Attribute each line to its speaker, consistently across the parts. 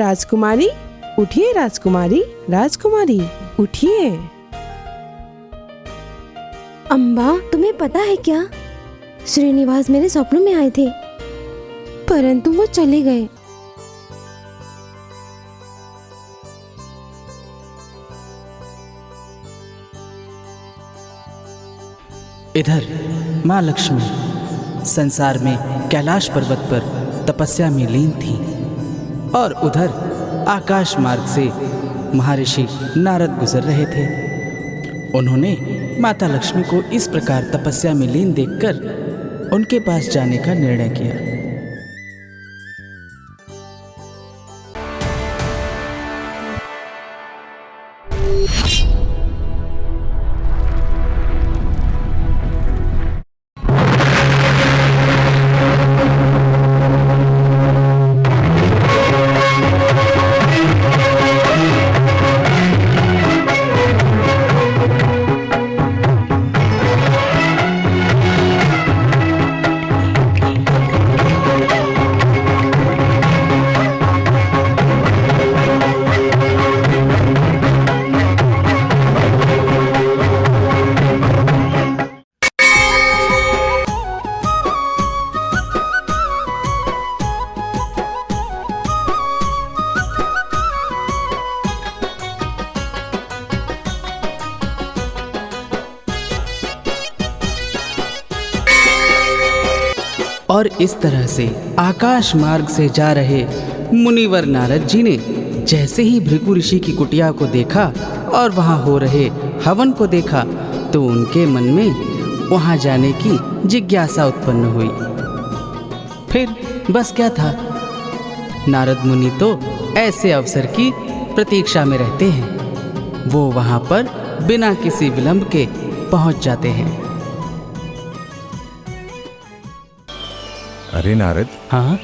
Speaker 1: राजकुमारी उठिए, राजकुमारी, राजकुमारी उठिए।
Speaker 2: अम्बा, तुम्हें पता है क्या, श्रीनिवास मेरे स्वप्नों में आए थे, परंतु वो चले गए।
Speaker 3: इधर माँ लक्ष्मी संसार में कैलाश पर्वत पर तपस्या में लीन थी और उधर आकाश मार्ग से महर्षि नारद गुजर रहे थे। उन्होंने माता लक्ष्मी को इस प्रकार तपस्या में लीन देखकर उनके पास जाने का निर्णय किया। और इस तरह से आकाश मार्ग से जा रहे मुनिवर नारद जी ने जैसे ही भृगु ऋषि की कुटिया को देखा और वहाँ हो रहे हवन को देखा तो उनके मन में वहाँ जाने की जिज्ञासा उत्पन्न हुई। फिर बस क्या था, नारद मुनि तो ऐसे अवसर की प्रतीक्षा में रहते हैं। वो वहाँ पर बिना किसी विलंब के पहुँच जाते हैं।
Speaker 4: अरे नारद,
Speaker 3: हाँ,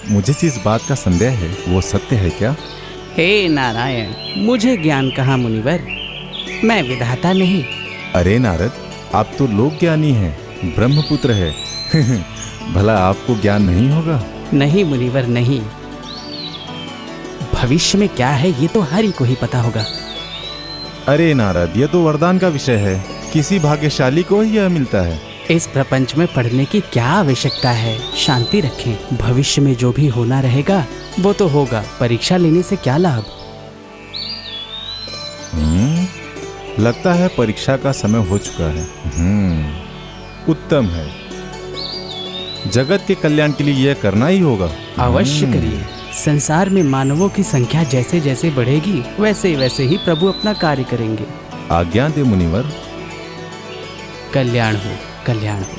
Speaker 4: मुझे जिस बात का संदेह है वो सत्य है क्या?
Speaker 3: हे नारायण, मुझे ज्ञान कहाँ मुनिवर, मैं विधाता नहीं।
Speaker 4: अरे नारद, आप तो लोक ज्ञानी हैं, ब्रह्मपुत्र है। भला आपको ज्ञान नहीं होगा?
Speaker 3: नहीं मुनिवर नहीं, भविष्य में क्या है ये तो हरि को ही पता होगा।
Speaker 4: अरे नारद, ये तो वरदान का विषय है, किसी भाग्यशाली को ही यह मिलता है।
Speaker 3: इस प्रपंच में पढ़ने की क्या आवश्यकता है, शांति रखें। भविष्य में जो भी होना रहेगा वो तो होगा, परीक्षा लेने से क्या लाभ।
Speaker 4: लगता है परीक्षा का समय हो चुका है। उत्तम है, जगत के कल्याण के लिए यह करना ही होगा।
Speaker 3: अवश्य करिए। संसार में मानवों की संख्या जैसे जैसे बढ़ेगी वैसे वैसे ही प्रभु अपना कार्य करेंगे।
Speaker 4: आज्ञा दे मुनिवर।
Speaker 3: कल्याण हो, कल्याण हो।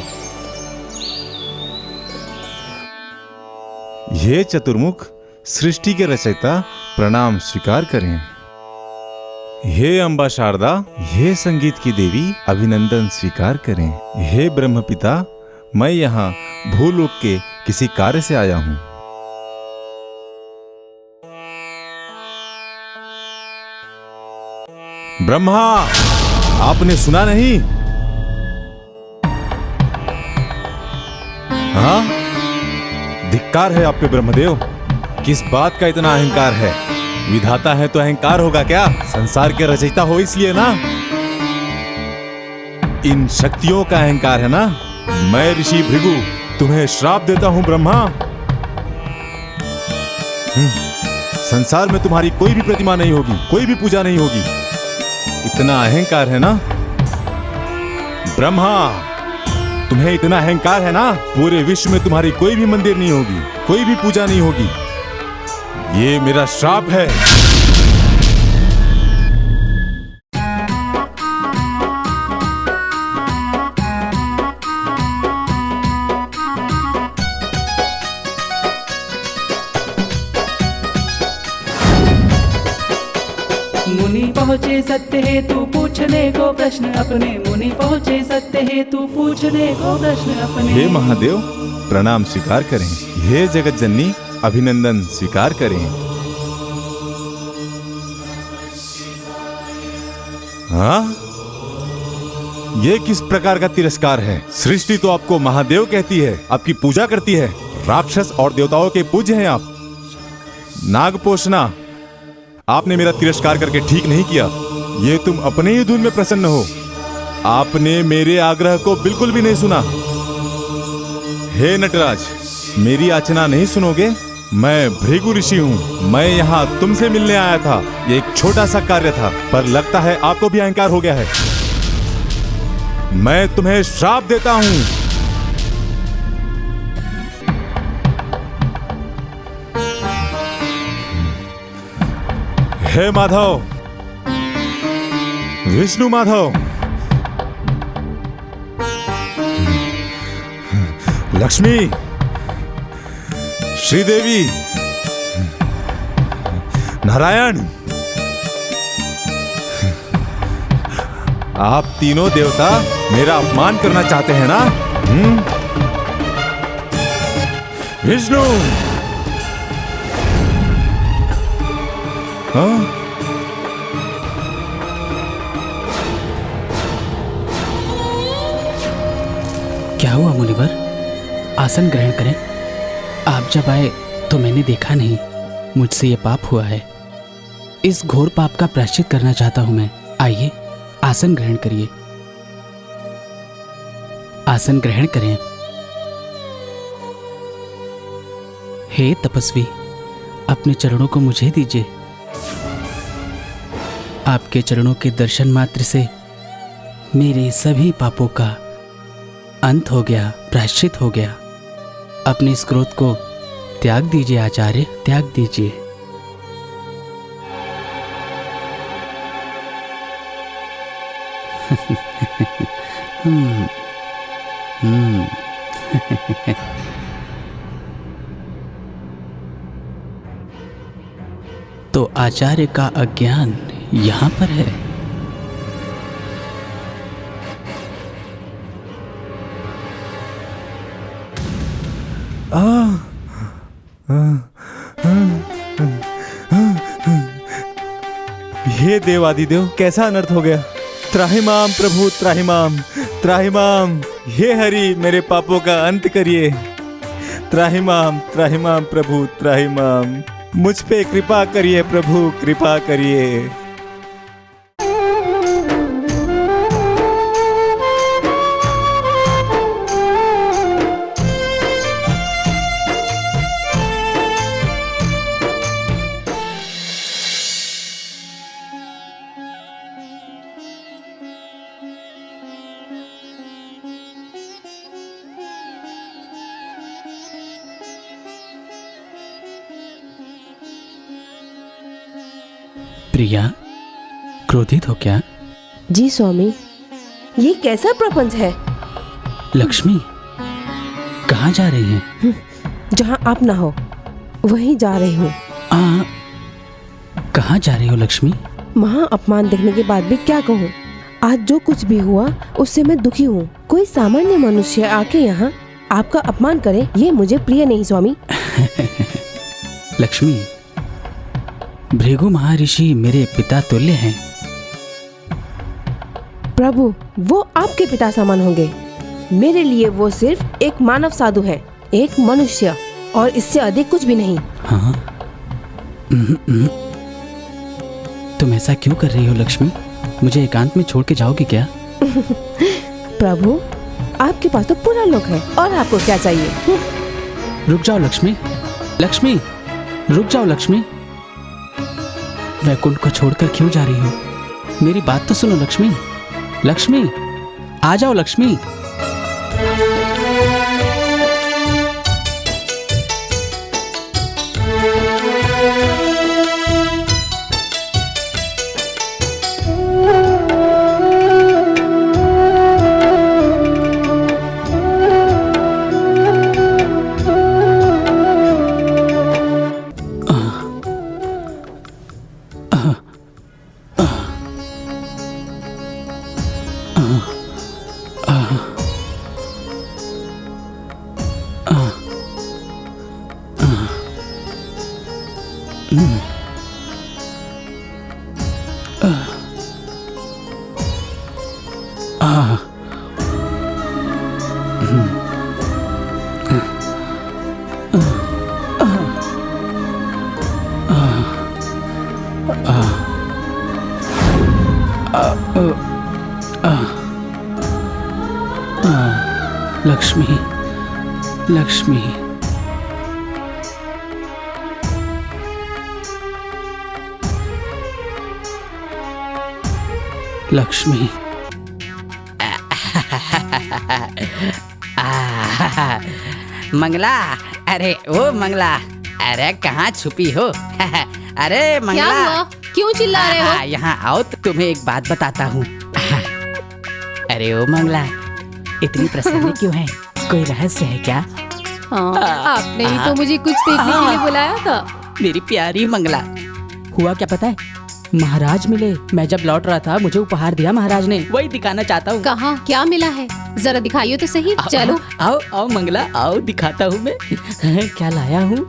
Speaker 4: ये चतुर्मुख सृष्टि के रचयिता प्रणाम स्वीकार करें। हे अम्बा शारदा, हे संगीत की देवी अभिनंदन स्वीकार करें। हे ब्रह्म पिता, मैं यहाँ भूलोक के किसी कार्य से आया हूँ। ब्रह्मा, आपने सुना नहीं? हाँ, धिक्कार है आप पे ब्रह्मदेव। किस बात का इतना अहंकार है? विधाता है तो अहंकार होगा क्या? संसार के रचयिता हो इसलिए ना। इन शक्तियों का अहंकार है ना। मैं ऋषि भृगु तुम्हें श्राप देता हूं ब्रह्मा। संसार में तुम्हारी कोई भी प्रतिमा नहीं होगी, कोई भी पूजा नहीं होगी। इतना अहंकार है ना ब्रह्मा, तुम्हें इतना अहंकार है ना, पूरे विश्व में तुम्हारी कोई भी मंदिर नहीं होगी, कोई भी पूजा नहीं होगी। ये मेरा श्राप है।
Speaker 3: मुनि पहुँचे सत्य हेतु पूछने को प्रश्न अपने। मुनि पहुँचे सत्य हेतु पूछने को प्रश्न अपने।
Speaker 4: हे महादेव, प्रणाम स्वीकार करें। हे जगत जननी, अभिनंदन स्वीकार करें। हाँ, ये किस प्रकार का तिरस्कार है? सृष्टि तो आपको महादेव कहती है, आपकी पूजा करती है। राक्षस और देवताओं के पूज्य हैं आप। नागपोषणा, आपने मेरा तिरस्कार करके ठीक नहीं किया। ये तुम अपने ही धुन में प्रसन्न हो। आपने मेरे आग्रह को बिल्कुल भी नहीं सुना। हे नटराज, मेरी याचना नहीं सुनोगे? मैं भृगु ऋषि हूँ। मैं यहाँ तुमसे मिलने आया था। ये एक छोटा सा कार्य था, पर लगता है आपको भी अहंकार हो गया है। मैं तुम्हें श्राप देता हूँ। हे माधव, विष्णु माधव, लक्ष्मी, श्रीदेवी, नारायण, आप तीनों देवता मेरा अपमान करना चाहते हैं ना? विष्णु, हाँ?
Speaker 3: क्या हुआ मुनिवर? आसन ग्रहण करें। आप जब आए तो मैंने देखा नहीं। मुझसे ये पाप हुआ है। इस घोर पाप का प्रायश्चित करना चाहता हूं मैं। आइए, आसन ग्रहण करिए। आसन ग्रहण करें। हे तपस्वी, अपने चरणों को मुझे दीजिए। आपके चरणों के दर्शन मात्र से मेरे सभी पापों का अंत हो गया, प्रायश्चित हो गया। अपने इस क्रोध को त्याग दीजिए आचार्य, त्याग दीजिए। तो आचार्य का अज्ञान यहाँ पर है।
Speaker 4: हे देवादिदेव, कैसा अनर्थ हो गया। त्राहिमाम प्रभु, त्राहिमाम, त्राहिमाम। हे हरि, मेरे पापों का अंत करिए। त्राहिमाम, त्राहिमाम प्रभु, त्राहिमाम। मुझ पे कृपा करिए प्रभु, कृपा करिए।
Speaker 3: प्रिया, क्रोधित हो क्या?
Speaker 2: जी स्वामी, ये कैसा प्रपंच है?
Speaker 3: लक्ष्मी, कहाँ जा रही हैं?
Speaker 2: जहाँ आप ना हो वहीं जा रही हूँ।
Speaker 3: कहाँ जा रही हो लक्ष्मी?
Speaker 2: महा अपमान देखने के बाद भी क्या कहूँ। आज जो कुछ भी हुआ उससे मैं दुखी हूँ। कोई सामान्य मनुष्य आके यहाँ आपका अपमान करे, ये मुझे प्रिय नहीं स्वामी।
Speaker 3: लक्ष्मी, भृगु महर्षि मेरे पिता तुल्य हैं।
Speaker 2: प्रभु, वो आपके पिता समान होंगे। मेरे लिए वो सिर्फ एक मानव साधु है, एक मनुष्य, और इससे अधिक कुछ भी नहीं।
Speaker 3: हाँ? तुम ऐसा क्यों कर रही हो लक्ष्मी? मुझे एकांत में छोड़ के जाओगी क्या?
Speaker 2: प्रभु, आपके पास तो पूरा लोक है, और आपको क्या चाहिए?
Speaker 3: रुक जाओ लक्ष्मी, लक्ष्मी, रुक जाओ लक्ष्मी। वैकुंठ को छोड़कर क्यों जा रही हो? मेरी बात तो सुनो लक्ष्मी। लक्ष्मी, आ जाओ लक्ष्मी। लक्ष्मी, लक्ष्मी। लक्ष्मी।
Speaker 5: मंगला, अरे ओ मंगला, अरे कहाँ छुपी हो? अरे
Speaker 6: क्या
Speaker 5: मंगला,
Speaker 6: हुआ? क्यों चिल्ला रहे हो?
Speaker 5: यहाँ आओ तो तुम्हें एक बात बताता हूँ। अरे ओ मंगला, इतनी प्रसन्न क्यों है? कोई रहस्य है क्या?
Speaker 6: हाँ, आपने ही तो मुझे कुछ देखने के लिए बुलाया था।
Speaker 5: मेरी प्यारी मंगला, हुआ क्या पता है? महाराज मिले। मैं जब लौट रहा था मुझे उपहार दिया महाराज ने, वही दिखाना चाहता हूँ।
Speaker 6: कहाँ, क्या मिला है? जरा दिखाइए तो सही। चलो।
Speaker 5: आओ आओ मंगला, आओ दिखाता हूँ मैं क्या लाया हूँ।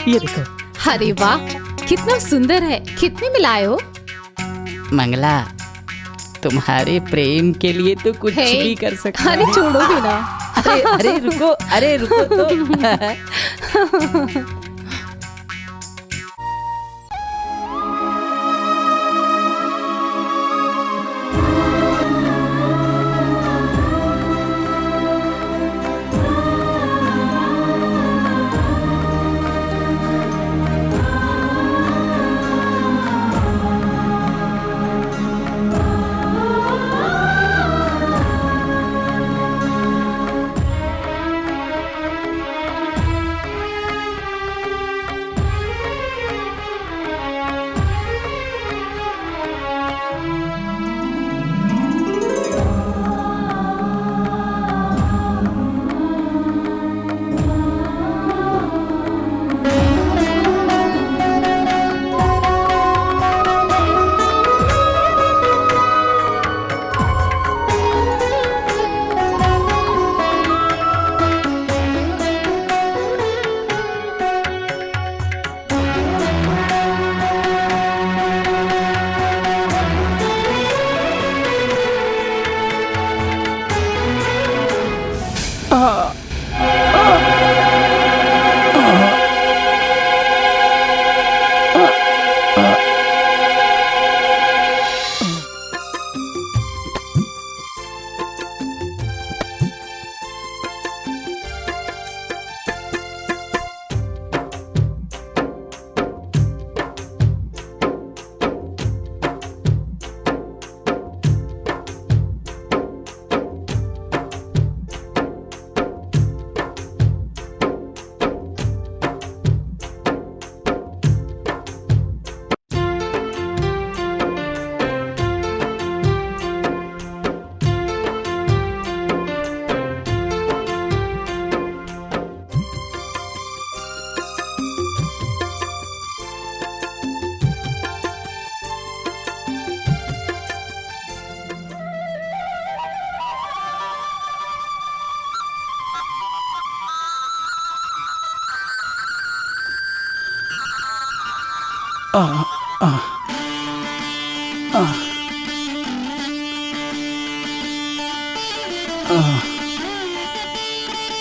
Speaker 5: ये देखो।
Speaker 6: अरे वाह, कितना सुंदर है। कितने में लाए हो?
Speaker 5: मंगला, तुम्हारे प्रेम के लिए तो कुछ
Speaker 6: हे,
Speaker 5: भी कर सकता
Speaker 6: अरे
Speaker 5: हूँ।
Speaker 6: छोड़ोगे ना?
Speaker 5: अरे रुको तो।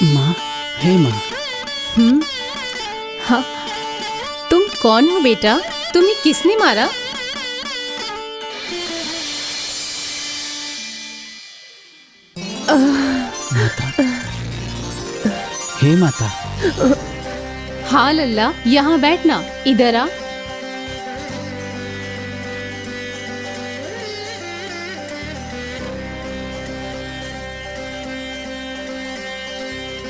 Speaker 3: माँ, हे माँ।
Speaker 6: हाँ, तुम कौन हो बेटा? तुम्हें किसने मारा?
Speaker 3: माता, हे माता।
Speaker 6: हाँ लल्ला, यहाँ बैठना। इधर आ।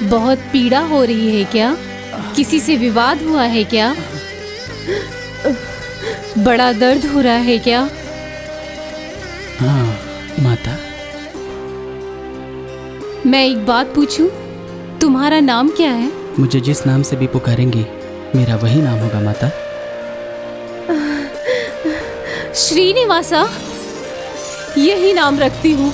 Speaker 6: बहुत पीड़ा हो रही है क्या? किसी से विवाद हुआ है क्या? बड़ा दर्द हो रहा है क्या?
Speaker 3: हाँ माता।
Speaker 6: मैं एक बात पूछूं? तुम्हारा नाम क्या है?
Speaker 3: मुझे जिस नाम से भी पुकारेंगी मेरा वही नाम होगा माता।
Speaker 6: श्रीनिवासा, यही नाम रखती हूँ।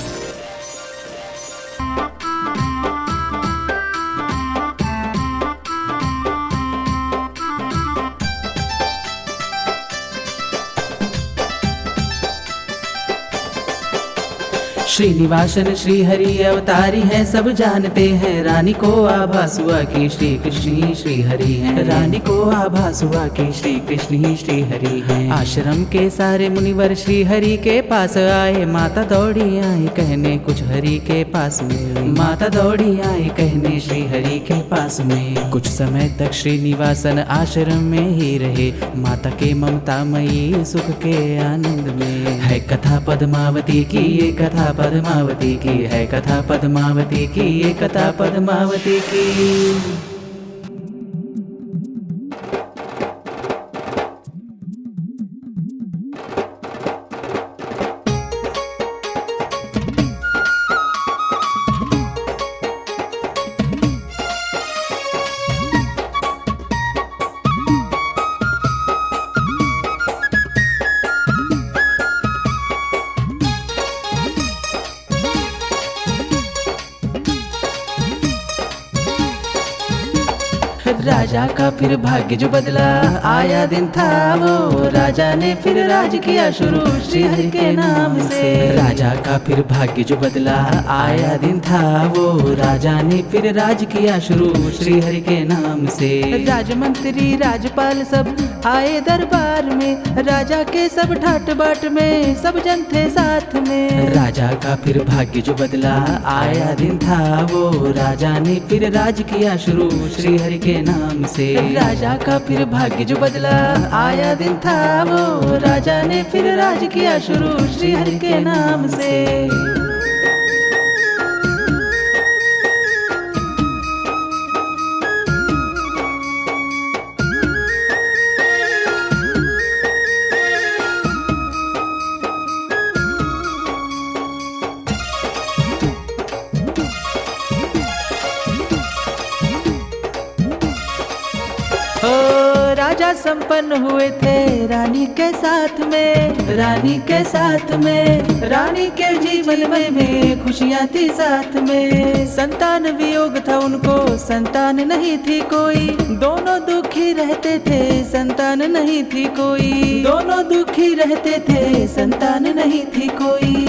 Speaker 3: श्रीनिवासन श्री हरि अवतारी है, सब जानते हैं। रानी को आभास हुआ कि श्री कृष्ण ही श्री हरि हैं। रानी को आभास हुआ कि श्री कृष्ण ही श्री हरि हैं। आश्रम के सारे मुनिवर श्री हरि के पास आए, माता दौड़ी आई कहने कुछ हरि के पास में। माता दौड़ी आई कहने श्री हरि के पास में। कुछ समय तक श्रीनिवासन आश्रम में ही रहे, माता के ममतामयी सुख के आनंद में। है कथा पद्मावती की ये कथा पद्मावती की, है कथा पद्मावती की ये कथा पद्मावती की। राजा का फिर भाग्य जो बदला, आया दिन था वो राजा ने फिर राज किया शुरू श्री हरि के नाम से। राजा का फिर भाग्य जो बदला, आया दिन था वो राजा ने फिर राज किया शुरू श्री हरि के नाम से। राजमंत्री राजपाल सब आए दरबार में, राजा के सब ठाट बाट में सब जन थे साथ में। राजा का फिर भाग्य जो बदला, आया दिन था वो राजा ने फिर राज किया शुरू श्री हरि के नाम से। राजा का फिर भाग्य जो बदला, आया दिन था वो राजा ने फिर राज किया शुरू श्री हरि के नाम से। राजा संपन्न हुए थे रानी के साथ में, रानी के साथ में। रानी के जीवन में खुशियाँ थी साथ में। संतान वियोग था उनको, संतान नहीं थी कोई। दोनों दुखी रहते थे, संतान नहीं थी कोई। दोनों दुखी रहते थे, संतान नहीं थी कोई।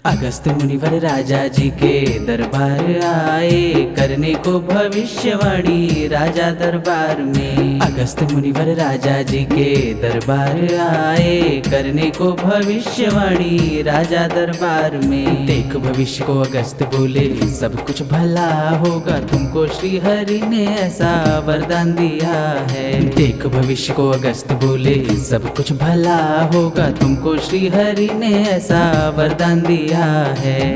Speaker 3: अगस्त मुनिवर राजा जी के दरबार आए, करने को भविष्यवाणी राजा दरबार में। अगस्त मुनिवर राजा जी के दरबार आए, करने को भविष्यवाणी राजा दरबार में। देख भविष्य को अगस्त बोले, सब कुछ भला होगा, तुमको श्री हरि ने ऐसा वरदान दिया है। देख भविष्य को अगस्त बोले, सब कुछ भला होगा, तुमको श्री हरि ने ऐसा वरदान दिया है।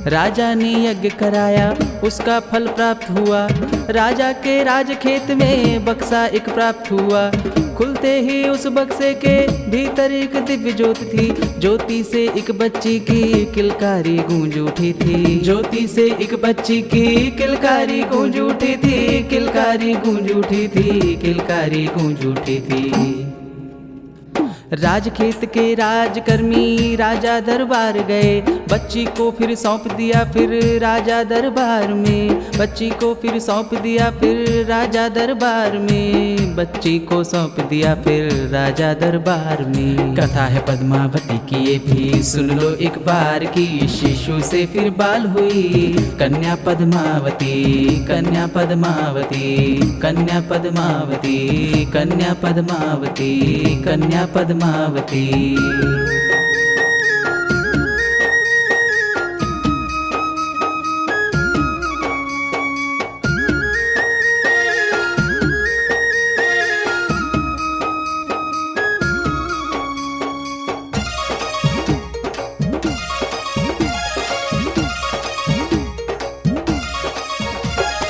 Speaker 3: राजा ने यज्ञ कराया, उसका फल प्राप्त हुआ। राजा के राज खेत में बक्सा एक प्राप्त हुआ। खुलते ही उस बक्से के भीतर एक दिव्य ज्योति थी। ज्योति से एक बच्ची की किलकारी गूंज उठी थी। ज्योति से एक बच्ची की किलकारी गूंज उठी थी। किलकारी गूंज उठी थी। किलकारी गूंज उठी थी। राजखेत के राजकर्मी राजा दरबार गए, बच्ची को फिर सौंप दिया फिर राजा दरबार में। बच्ची को फिर सौंप दिया फिर राजा दरबार में। बच्ची को सौंप दिया फिर राजा दरबार में। कथा है पद्मावती की ये भी सुन लो एक बार की। शिशु से फिर बाल हुई कन्या पद्मावती। कन्या पद्मावती। कन्या पद्मावती। कन्या पद्मावती। कन्या पद्मावती।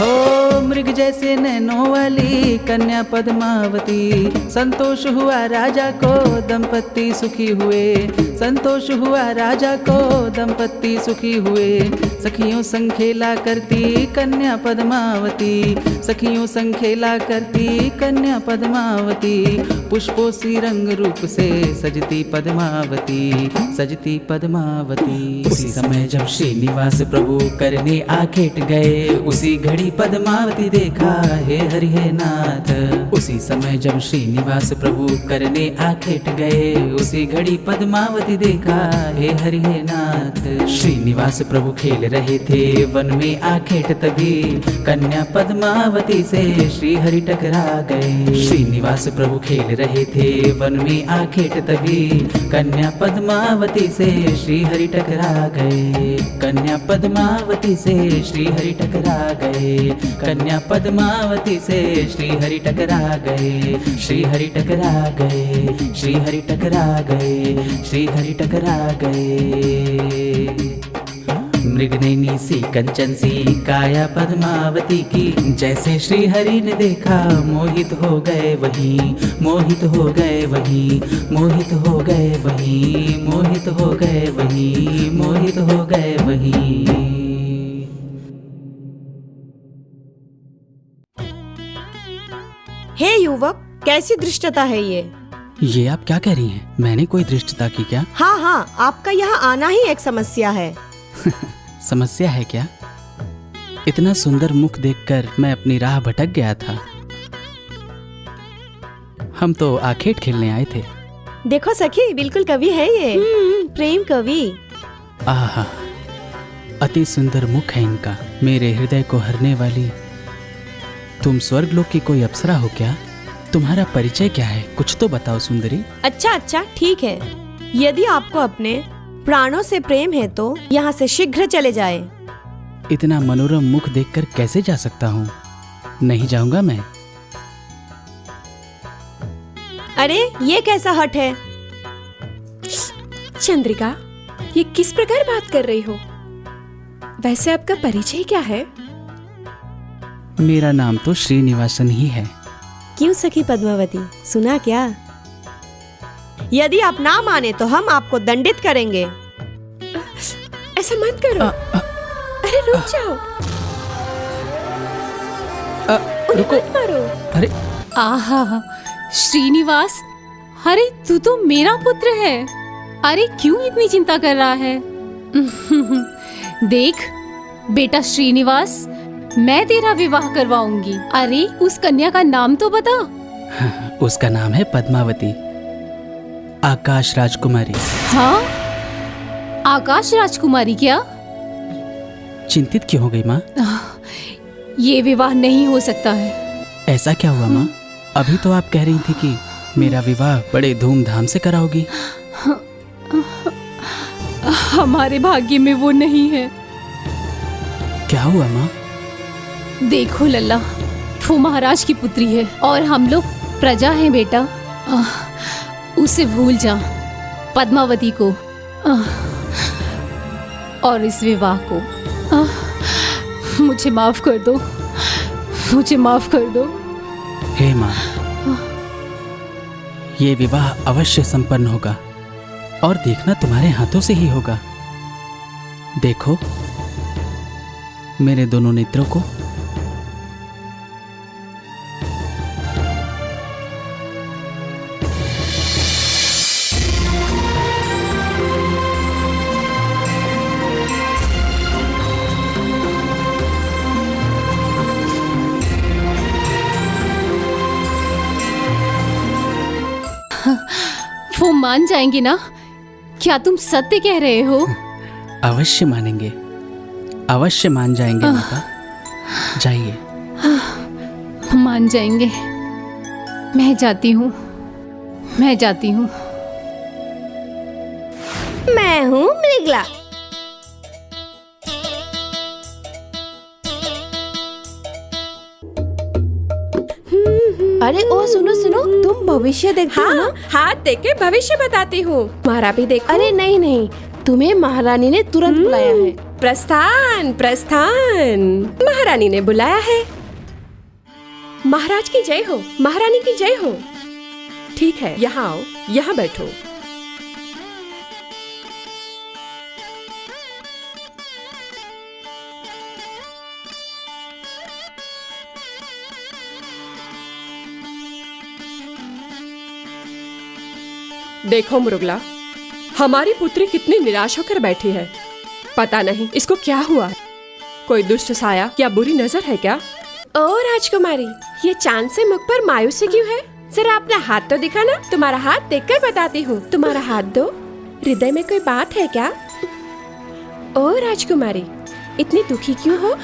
Speaker 3: हो मृग जैसे नैनों वाली कन्या पद्मावती। संतोष हुआ राजा को दंपत्ति सुखी हुए। संतोष हुआ राजा को दंपत्ति सुखी हुए। सखियों संग खेला करती कन्या पद्मावती, सखियों संग खेला करती कन्या पद्मावती, पुष्पों सी रंग रूप से सजती पद्मावती, सजती पद्मावती। उसी समय जब श्रीनिवास प्रभु करने आखेट गए, उसी घड़ी पद्मावती देखा हे हरि हे नाथ। उसी समय जब श्रीनिवास प्रभु करने आखेट गए, उसी घड़ी पद्मावती देखा हे हरि हे नाथ। श्रीनिवास प्रभु खेल रहे थे वन में आखेट, तभी कन्या पद्मावती से श्री हरि टकरा गए। श्रीनिवास प्रभु खेल रहे थे वन में आखेट, तभी कन्या पद्मावती से श्री हरि टकरा गए। कन्या पद्मावती से श्री हरि टकरा गए, कन्या पद्मावती से श्री हरि टकरा गए, श्री हरि टकरा गए, श्री हरि टकरा गए, श्री हरि टकरा गए। मृगनयनी सी कंचन सी काया पद्मावती की, जैसे श्री हरि ने देखा मोहित हो गए वहीं, मोहित हो गए वहीं, मोहित हो गए वहीं, मोहित हो गए वहीं, मोहित हो गए वहीं।
Speaker 7: हे युवक, कैसी दृष्टता है
Speaker 3: ये आप क्या कह रही हैं? मैंने कोई दृष्टता की क्या?
Speaker 7: हाँ हाँ, आपका यहाँ आना ही एक समस्या है।
Speaker 3: समस्या है क्या? इतना सुंदर मुख देखकर मैं अपनी राह भटक गया था। हम तो आखेट खेलने आए थे।
Speaker 7: देखो सखी, बिल्कुल कवि है ये, प्रेम कवि।
Speaker 3: आहा, अति सुंदर मुख है इनका, मेरे हृदय को हरने वाली। तुम स्वर्गलोक की कोई अप्सरा हो क्या? तुम्हारा परिचय क्या है? कुछ तो बताओ सुंदरी।
Speaker 7: अच्छा अच्छा, ठीक है। यदि आपको अपने प्राणों से प्रेम है तो यहाँ से शीघ्र चले जाए।
Speaker 3: इतना मनोरम मुख देखकर कैसे जा सकता हूँ? नहीं जाऊंगा मैं।
Speaker 7: अरे ये कैसा हठ है?
Speaker 8: चंद्रिका, ये किस प्रकार बात कर रही हो? वैसे आपका परिचय क्या है?
Speaker 3: मेरा नाम तो श्रीनिवासन ही है।
Speaker 7: क्यों सखी पद्मावती, सुना क्या? यदि आप ना माने तो हम आपको दंडित करेंगे।
Speaker 8: ऐसा मत करो। अरे रुक जाओ।
Speaker 3: रुको।
Speaker 8: मत मारो।
Speaker 3: अरे
Speaker 6: आहा, श्रीनिवास, अरे तू तो मेरा पुत्र है। अरे क्यों इतनी चिंता कर रहा है? देख बेटा श्रीनिवास, मैं तेरा विवाह करवाऊंगी। अरे उस कन्या का नाम तो बता।
Speaker 3: उसका नाम है पद्मावती, आकाश राजकुमारी।
Speaker 6: हाँ, आकाश राजकुमारी क्या?
Speaker 3: चिंतित क्यों हो गई माँ?
Speaker 6: ये विवाह नहीं हो सकता है।
Speaker 3: ऐसा क्या हुआ माँ? अभी तो आप कह रही थी कि मेरा विवाह बड़े धूमधाम से कराओगी।
Speaker 6: हमारे भाग्य में वो नहीं है।
Speaker 3: क्या हुआ माँ?
Speaker 6: देखो लल्ला, वो महाराज की पुत्री है और हम लोग प्रजा हैं बेटा। उसे भूल जा, पद्मावती को और इस विवाह को। मुझे माफ कर दो, मुझे माफ कर दो।
Speaker 3: हे माँ, ये विवाह अवश्य संपन्न होगा और देखना तुम्हारे हाथों से ही होगा। देखो मेरे दोनों नेत्रों को।
Speaker 6: वो मान जाएंगे ना? क्या तुम सत्य कह रहे हो?
Speaker 3: अवश्य मानेंगे, अवश्य मान जाएंगे माता। जाइए।
Speaker 6: मान जाएंगे। मैं जाती हूँ, मैं जाती हूँ।
Speaker 7: मैं हूँ मृगला।
Speaker 2: अरे ओ सुनो सुनो, तुम भविष्य देखती हो ना?
Speaker 8: हाथ देख के भविष्य बताती हूँ। महारा भी देखो।
Speaker 2: अरे नहीं नहीं, तुम्हें महारानी ने तुरंत बुलाया है।
Speaker 8: प्रस्थान प्रस्थान, महारानी ने बुलाया है। महाराज की जय हो, महारानी की जय हो। ठीक है, यहाँ आओ, यहाँ बैठो। देखो मृगला, हमारी पुत्री कितनी निराश होकर बैठी है। पता नहीं इसको क्या हुआ, कोई दुष्ट साया या बुरी नजर है क्या? ओ राजकुमारी, ये चांद से मुख पर मायूसी क्यों है? जरा अपना हाथ तो दिखाना, तुम्हारा हाथ देखकर बताती हूँ। तुम्हारा हाथ दो, हृदय में कोई बात है क्या? ओ राजकुमारी, इतनी दुखी क्यों हो?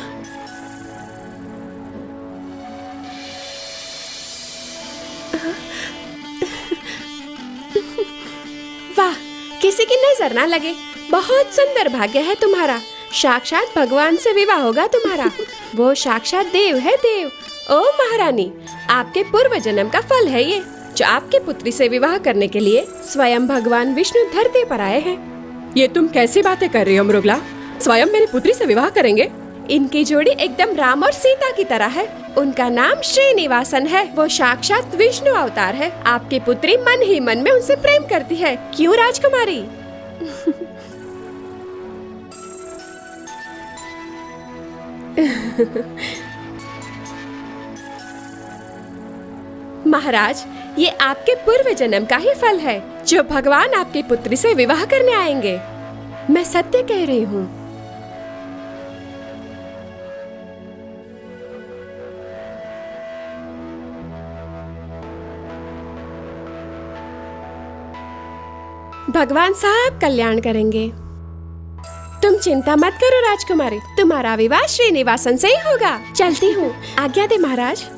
Speaker 8: वाह, किसी की नजर ना लगे। बहुत सुंदर भाग्य है तुम्हारा। साक्षात भगवान से विवाह होगा तुम्हारा। वो साक्षात देव है, देव। ओ महारानी, आपके पूर्व जन्म का फल है ये, जो आपके पुत्री से विवाह करने के लिए स्वयं भगवान विष्णु धरती पर आए हैं। ये तुम कैसी बातें कर रही हो मृगला? स्वयं मेरी पुत्री से विवाह करेंगे? इनकी जोड़ी एकदम राम और सीता की तरह है। उनका नाम श्रीनिवासन है। वो साक्षात विष्णु अवतार है। आपकी पुत्री मन ही मन में उनसे प्रेम करती है। क्यों राजकुमारी? महाराज, ये आपके पूर्व जन्म का ही फल है, जो भगवान आपकी पुत्री से विवाह करने आएंगे। मैं सत्य कह रही हूँ। भगवान सब कल्याण करेंगे। तुम चिंता मत करो राजकुमारी, तुम्हारा विवाह श्रीनिवासन से ही होगा। चलती हूँ, आज्ञा दे महाराज।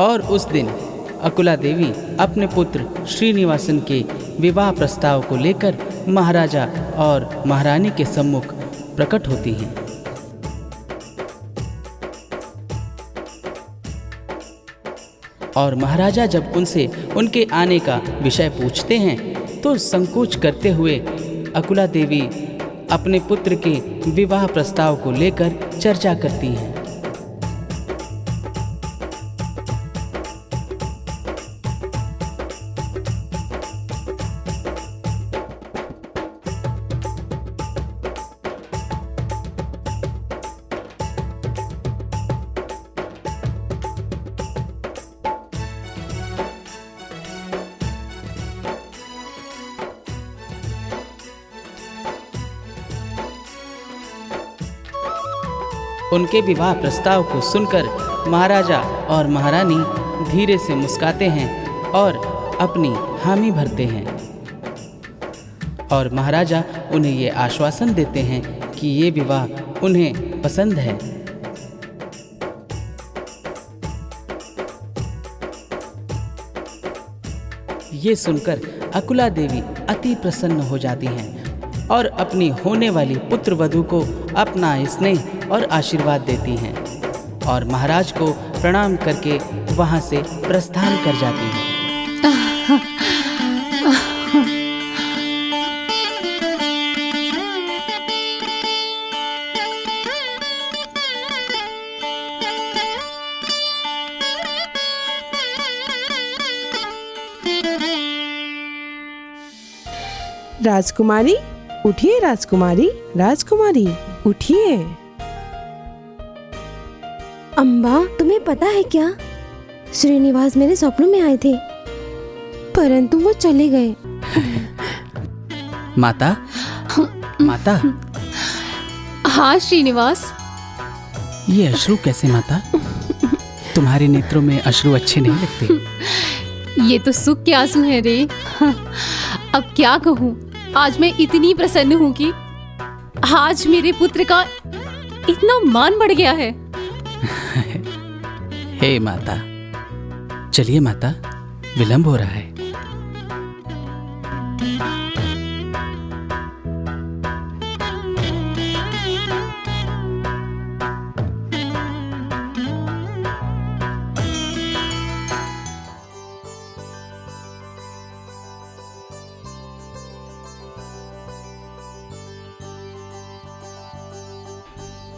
Speaker 3: और उस दिन अकुला देवी अपने पुत्र श्रीनिवासन के विवाह प्रस्ताव को लेकर महाराजा और महारानी के सम्मुख प्रकट होती हैं। और महाराजा जब उनसे उनके आने का विषय पूछते हैं तो संकोच करते हुए अकुला देवी अपने पुत्र के विवाह प्रस्ताव को लेकर चर्चा करती हैं। उनके विवाह प्रस्ताव को सुनकर महाराजा और महारानी धीरे से मुस्कुराते हैं और अपनी हामी भरते हैं। और महाराजा उन्हें ये आश्वासन देते हैं कि ये विवाह उन्हें पसंद है। ये सुनकर अकुला देवी अति प्रसन्न हो जाती हैं और अपनी होने वाली पुत्र वधू को अपना स्नेह और आशीर्वाद देती हैं और महाराज को प्रणाम करके वहां से प्रस्थान कर जाती हैं।
Speaker 1: राजकुमारी उठिए, राजकुमारी, राजकुमारी उठिए।
Speaker 2: अम्बा, तुम्हें पता है क्या, श्रीनिवास मेरे स्वप्नों में आए थे, परंतु वो चले गए।
Speaker 3: माता, माता।
Speaker 6: हाँ श्रीनिवास।
Speaker 3: ये अश्रु कैसे माता? तुम्हारे नेत्रों में अश्रु अच्छे नहीं लगते।
Speaker 6: ये तो सुख के आंसू हैं रे। अब क्या कहूँ, आज मैं इतनी प्रसन्न हूँ कि आज मेरे पुत्र का इतना मान बढ़ गया है।
Speaker 3: हे माता, चलिए माता, विलंब हो रहा है।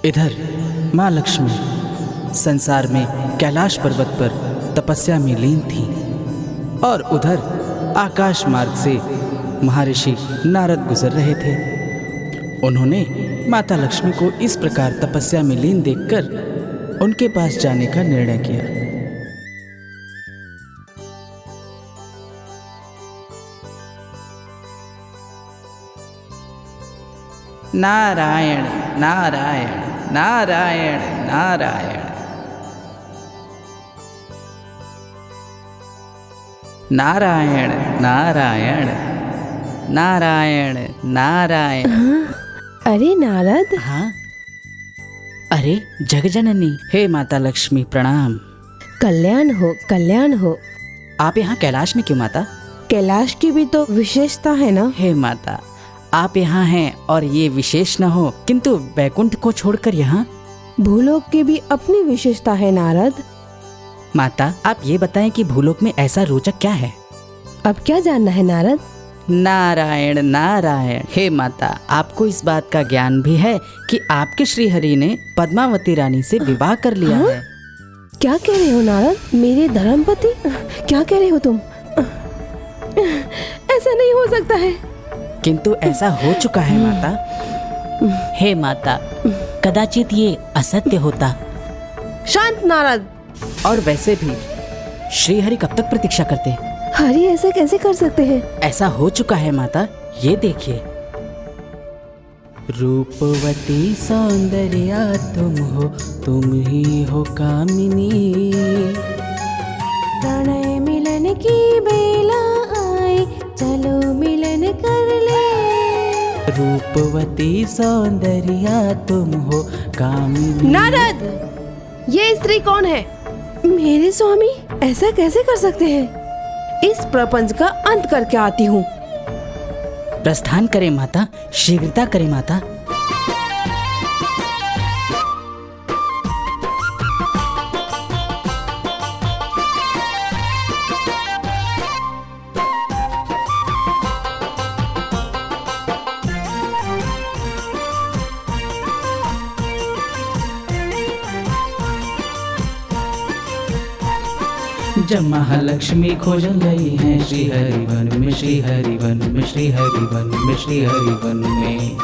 Speaker 3: इधर माँ लक्ष्मी संसार में कैलाश पर्वत पर तपस्या में लीन थी और उधर आकाश मार्ग से महर्षि नारद गुजर रहे थे। उन्होंने माता लक्ष्मी को इस प्रकार तपस्या में लीन देखकर उनके पास जाने का निर्णय किया। नारायण नारायण नारायण नारायण नारायण नारायण नारायण नारायण।
Speaker 2: अरे नारद,
Speaker 5: हाँ, अरे जगजननी, हे माता लक्ष्मी प्रणाम।
Speaker 2: कल्याण हो, कल्याण हो।
Speaker 5: आप यहाँ कैलाश में क्यों माता?
Speaker 2: कैलाश की भी तो विशेषता है ना।
Speaker 5: हे माता, आप यहाँ हैं और ये विशेष न हो, किंतु बैकुंठ को छोड़कर यहाँ?
Speaker 2: भूलोक की भी अपनी विशेषता है नारद।
Speaker 5: माता, आप ये बताएं कि भूलोक में ऐसा रोचक क्या है?
Speaker 2: अब क्या जानना है नारद?
Speaker 5: नारायण नारायण। हे माता, आपको इस बात का ज्ञान भी है कि आपके श्रीहरि ने पद्मावती रानी से विवाह कर लिया है।
Speaker 2: क्या कह रहे हो नारद? मेरे धर्मपति? क्या कह रहे हो तुम? ऐसा नहीं हो सकता है।
Speaker 5: किंतु ऐसा हो चुका है माता। हे माता, कदाचित ये असत्य होता।
Speaker 2: शांत नारद।
Speaker 5: और वैसे भी श्रीहरि कब तक प्रतीक्षा करते?
Speaker 2: हरि ऐसा कैसे कर सकते हैं?
Speaker 5: ऐसा हो चुका है माता, ये देखिए। रूपवती सौंदर्या तुम हो, तुम ही हो कामिनी।
Speaker 2: प्रणय मिलन की बेला आए, चलो मिलन कर ले।
Speaker 5: रूपवती सौंदर्या तुम हो कामिनी।
Speaker 2: नारद, ये स्त्री कौन है? मेरे स्वामी ऐसा कैसे कर सकते हैं? इस प्रपंच का अंत करके आती हूँ।
Speaker 5: प्रस्थान करें माता, शीघ्रता करें माता। जब महालक्ष्मी खोज रही है श्रीहरिवन में, श्रीहरिवन में, श्रीहरिवन में, श्रीहरिवन में।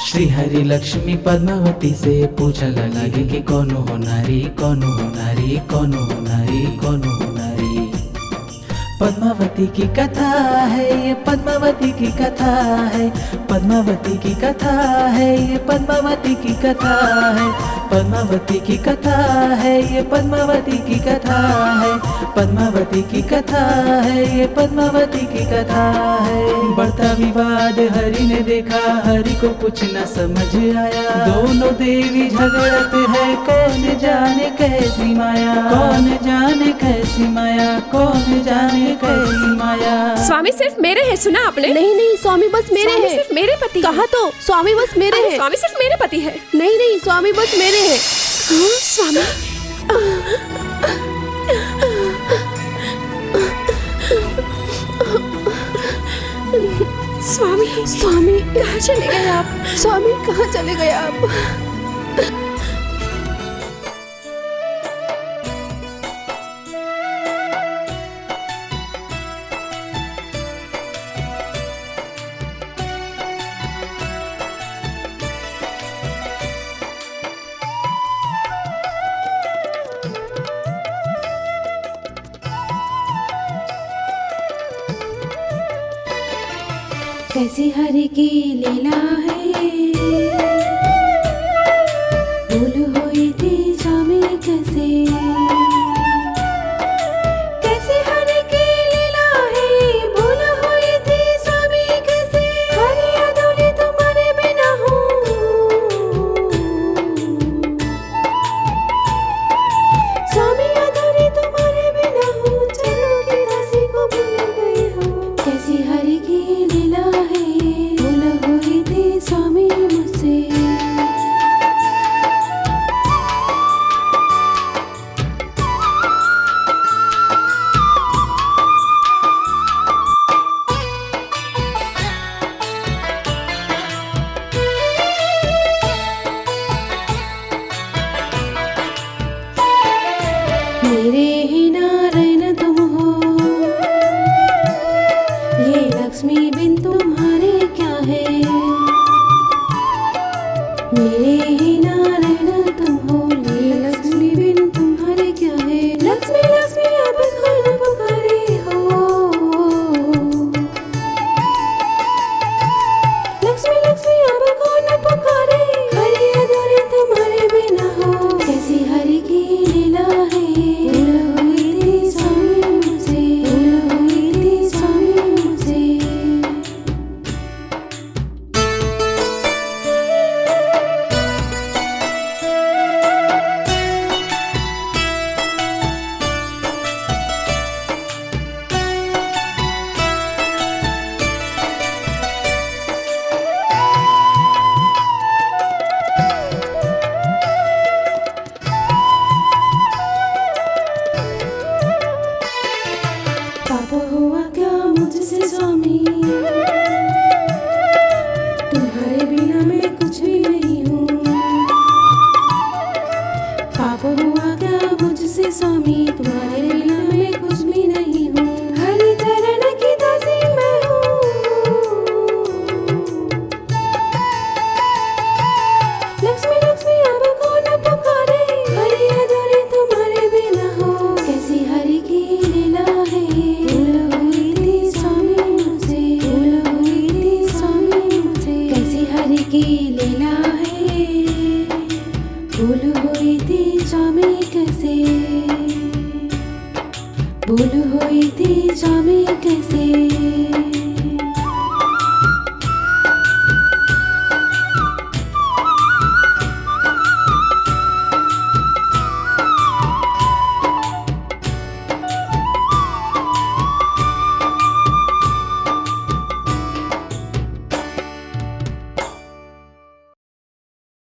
Speaker 5: श्रीहरि लक्ष्मी पद्मावती से पूछल लगे कि कौन हो नारी, कौन हो नारी, कौन हो नारी, कौन हो नारी। पद्मावती की कथा है ये, पद्मावती की कथा है, पद्मावती की कथा है ये, पद्मावती की कथा है, पद्मावती की कथा है ये, पद्मावती की कथा है, पद्मावती की कथा है ये, पद्मावती की कथा है। बढ़ता विवाद हरि ने देखा, हरि को कुछ न समझ आया। दोनों देवी झगड़त है, कौन जाने कैसी माया, कौन जाने कैसी माया, कौन जाने कैसी माया।
Speaker 8: स्वामी सिर्फ मेरे हैं, सुना आपने?
Speaker 2: नहीं नहीं, स्वामी बस मेरे
Speaker 8: स्वामी
Speaker 2: हैं।
Speaker 8: सिर्फ मेरे पति
Speaker 2: कहा तो स्वामी बस मेरे
Speaker 8: अरे
Speaker 2: हैं।
Speaker 8: स्वामी सिर्फ मेरे पति है।
Speaker 2: नहीं नहीं, स्वामी बस मेरे हैं।
Speaker 8: स्वामी स्वामी
Speaker 2: स्वामी
Speaker 8: कहाँ चले गए आप?
Speaker 2: स्वामी कहाँ चले गए आप? कैसी हरि की लीला है, भूल हुई थी स्वामी कैसे। कैसी हरि की लीला है, भूल हुई थी स्वामी कैसे। हरि अधूरी तुम्हारे बिना हूँ, स्वामी अधूरी तुम्हारे बिना हूँ, चरणों की दासी को भूल गई हूँ। कैसी हरि की लीला है, भूल हुई थी स्वामी मुझसे। पाप हुआ क्या मुझसे स्वामी, तुम्हारे बिना मैं कुछ भी नहीं हूँ। पाप हुआ क्या मुझसे स्वामी, तुम्हारे बिना मैं कुछ भी नहीं हूँ। हरि चरण की दासी मैं हूँ, लक्ष्मी लक्ष्मी अब कौन पुकारे, हरि अधूरे तुम्हारे बिना हो। कैसी हरि की लीला है, भूल हुई थी स्वामी मुझे, भूल हुई थी स्वामी मुझे। कैसी हरि की लीला है, भूल हुई थी स्वामी कैसे, भूल